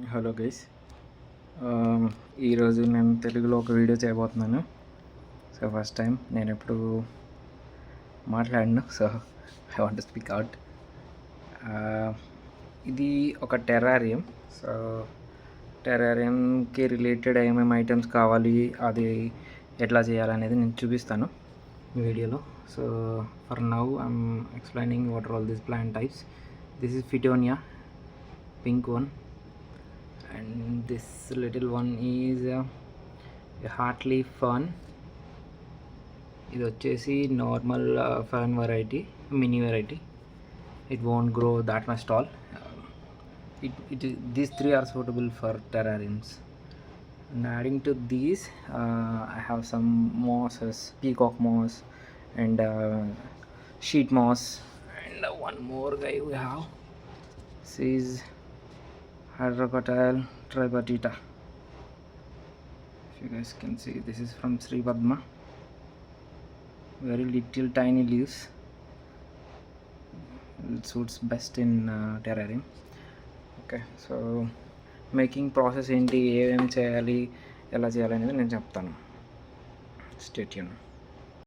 Hello guys, ఈరోజు నేను తెలుగులో ఒక వీడియో చేయబోతున్నాను. సో ఫస్ట్ టైం నేను ఎప్పుడు మాట్లాడను, so I want to speak out. ఇది ఒక టెర్రారియం. సో టెర్రారియంకి రిలేటెడ్ ఏమేమి ఐటమ్స్ కావాలి, అది ఎట్లా చేయాలనేది నేను చూపిస్తాను ఈ వీడియోలో. So for now I'm explaining what are all these plant types. This is fittonia, pink one, and this little one is a heartleaf fern. ఇది వచ్చేసి normal fern variety, mini variety. It won't grow that much tall. These three are suitable for terrariums. And adding to these, I have some mosses, peacock moss and sheet moss, and one more guy we have. This is Hydrocotyle tripartita. If you guys can see, this is from Sri Padma. Very little tiny leaves. It suits best in terrarium. Okay, so making process ఏంటి, ఏమేమి చేయాలి, ఎలా చేయాలి అనేది నేను చెప్తాను. Stay tune.